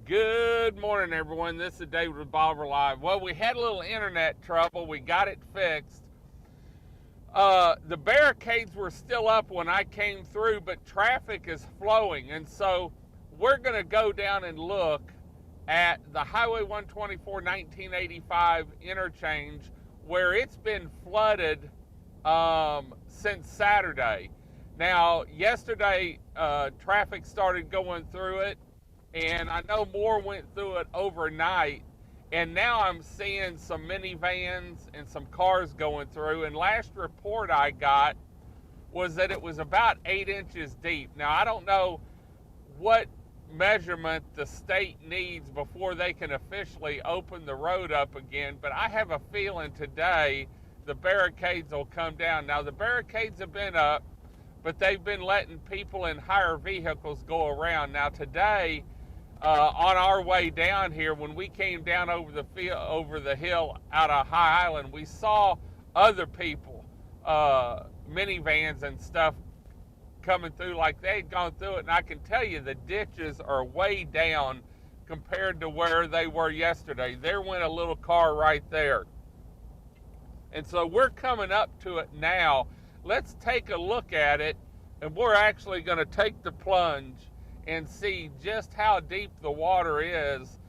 Good morning, everyone. This is David with Bolivar Live. Well, we had a little internet trouble. We got it fixed. The barricades were still up when I came through, but traffic is flowing. And so we're going to go down and look at the Highway 124 1985 interchange where it's been flooded since Saturday. Now, yesterday, traffic started going through it, and I know more went through it overnight. And now I'm seeing some minivans and some cars going through. And last report I got was that it was about 8 inches deep. Now, I don't know what measurement the state needs before they can officially open the road up again, but I have a feeling today the barricades will come down. Now, the barricades have been up, but they've been letting people in higher vehicles go around. Now, today, on our way down here, when we came down over the hill out of High Island, we saw other people, minivans and stuff, coming through like they'd gone through it. And I can tell you the ditches are way down compared to where they were yesterday. There went a little car right there. And so we're coming up to it now. Let's take a look at it, and we're actually going to take the plunge and see just how deep the water is.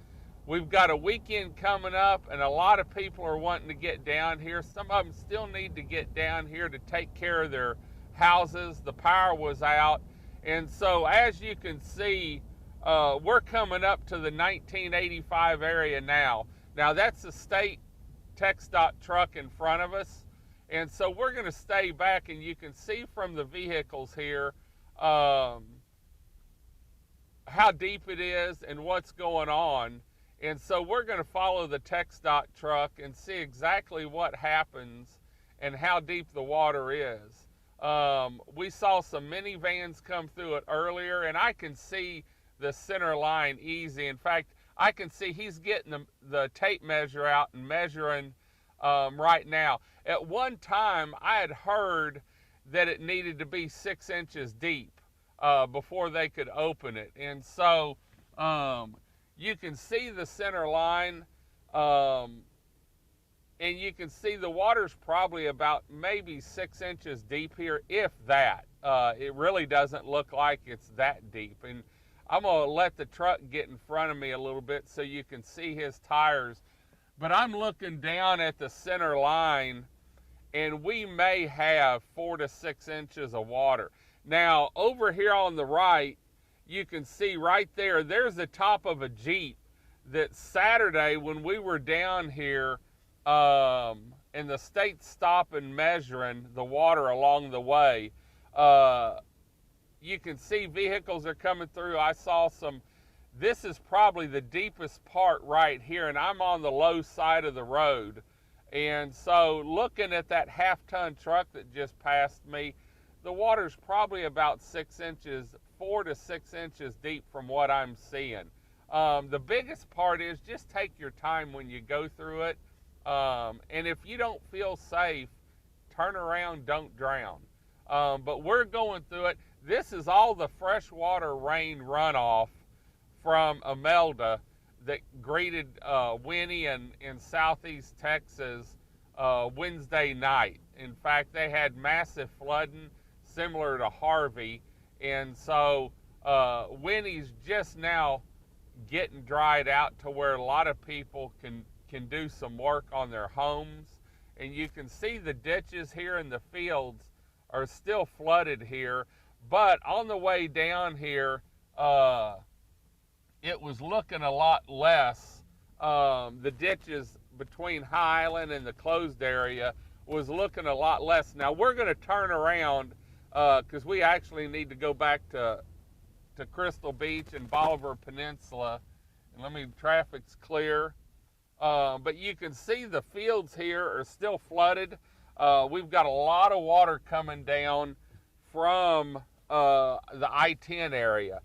We've got a weekend coming up, and a lot of people are wanting to get down here. Some of them still need to get down here to take care of their houses. The power was out. And so as you can see, we're coming up to the 1985 area now. Now that's the state TxDOT truck in front of us. And so we're going to stay back, and you can see from the vehicles here how deep it is and what's going on. And so we're going to follow the TxDOT truck and see exactly what happens and how deep the water is. We saw some minivans come through it earlier, and I can see the center line easy. In fact, I can see he's getting the tape measure out and measuring right now. At one time, I had heard that it needed to be 6 inches deep before they could open it. And so you can see the center line, and you can see the water's probably about maybe 6 inches deep here, if that. It really doesn't look like it's that deep. And I'm going to let the truck get in front of me a little bit so you can see his tires. But I'm looking down at the center line, and we may have 4 to 6 inches of water. Now, over here on the right, you can see right there, there's the top of a Jeep that Saturday when we were down here, and the state stopping measuring the water along the way, you can see vehicles are coming through. I saw some. This is probably the deepest part right here, and I'm on the low side of the road. And so looking at that half-ton truck that just passed me, the water's probably about 6 inches, 4 to 6 inches deep from what I'm seeing. The biggest part is just take your time when you go through it. And if you don't feel safe, turn around, don't drown. But we're going through it. This is all the freshwater rain runoff from Imelda that greeted Winnie in southeast Texas Wednesday night. In fact, they had massive flooding similar to Harvey. And so Winnie's just now getting dried out to where a lot of people can do some work on their homes. And you can see the ditches here in the fields are still flooded here. But on the way down here, it was looking a lot less. The ditches between High Island and the closed area was looking a lot less. Now we're going to turn around because we actually need to go back to Crystal Beach and Bolivar Peninsula. And traffic's clear. But you can see the fields here are still flooded. We've got a lot of water coming down from the I-10 area.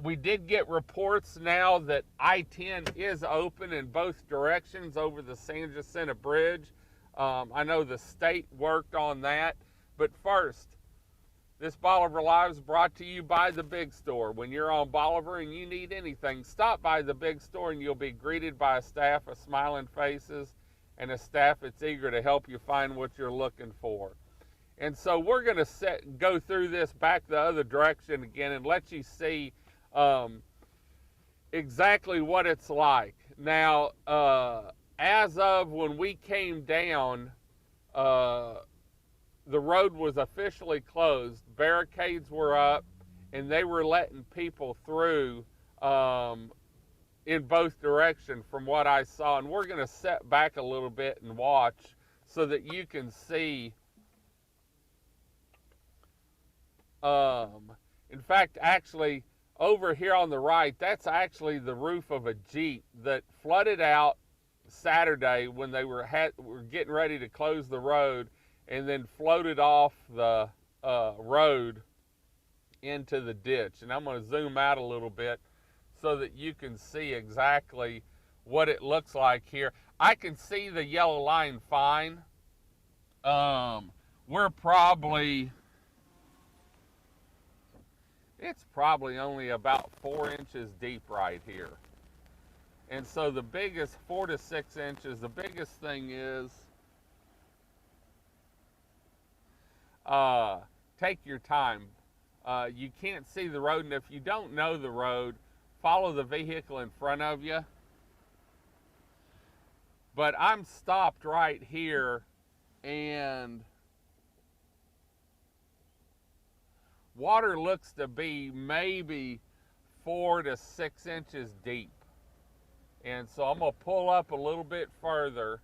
We did get reports now that I-10 is open in both directions over the San Jacinto Bridge. I know the state worked on that. But first, This Bolivar Live is brought to you by the Big Store. When you're on Bolivar and you need anything, stop by the Big Store and you'll be greeted by a staff of smiling faces and a staff that's eager to help you find what you're looking for. And so we're going to go through this back the other direction again and let you see exactly what it's like. Now, as of when we came down, the road was officially closed. Barricades were up, and they were letting people through in both directions from what I saw. And we're going to set back a little bit and watch so that you can see. In fact, actually, over here on the right, that's actually the roof of a Jeep that flooded out Saturday when they were getting ready to close the road, and then floated off the road into the ditch. And I'm going to zoom out a little bit so that you can see exactly what it looks like here. I can see the yellow line fine. It's probably only about 4 inches deep right here. And so the biggest, 4 to 6 inches, the biggest thing is take your time. You can't see the road, and if you don't know the road, follow the vehicle in front of you. But I'm stopped right here, and water looks to be maybe 4 to 6 inches deep. And so I'm going to pull up a little bit further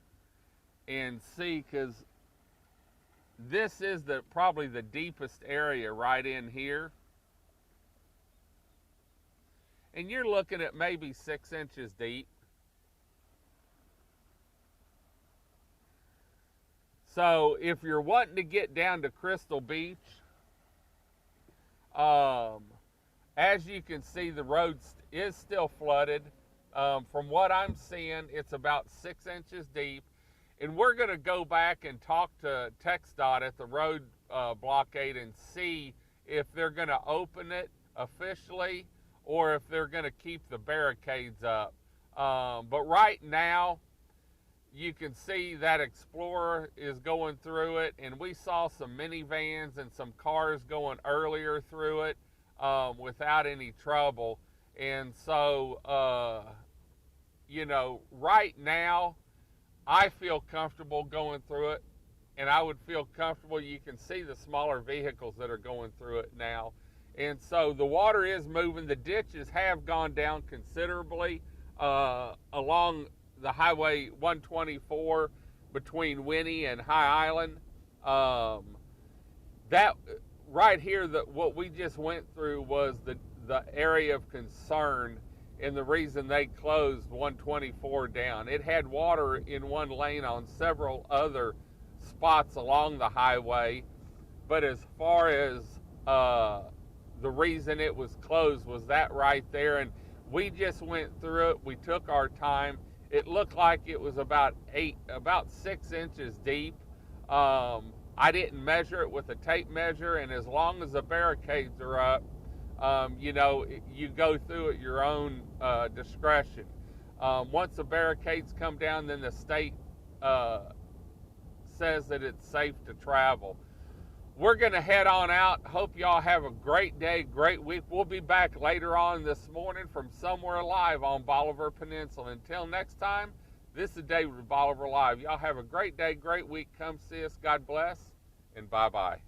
and see, because this is probably the deepest area right in here. And you're looking at maybe 6 inches deep. So if you're wanting to get down to Crystal Beach, as you can see, the road is still flooded. From what I'm seeing, it's about 6 inches deep. And we're going to go back and talk to TxDOT at the road blockade and see if they're going to open it officially or if they're going to keep the barricades up. But right now, you can see that Explorer is going through it, and we saw some minivans and some cars going earlier through it without any trouble. And so, you know, right now, I feel comfortable going through it, and I would feel comfortable. You can see the smaller vehicles that are going through it now. And so the water is moving. The ditches have gone down considerably along the Highway 124 between Winnie and High Island. That right here, what we just went through was the area of concern, and the reason they closed 124 down. It had water in one lane on several other spots along the highway, but as far as the reason it was closed was that right there, and we just went through it. We took our time. It looked like it was about 6 inches deep. I didn't measure it with a tape measure, and as long as the barricades are up, you know, you go through at your own discretion. Once the barricades come down, then the state says that it's safe to travel. We're going to head on out. Hope y'all have a great day, great week. We'll be back later on this morning from somewhere live on Bolivar Peninsula. Until next time, this is David with Bolivar Live. Y'all have a great day, great week. Come see us. God bless, and bye-bye.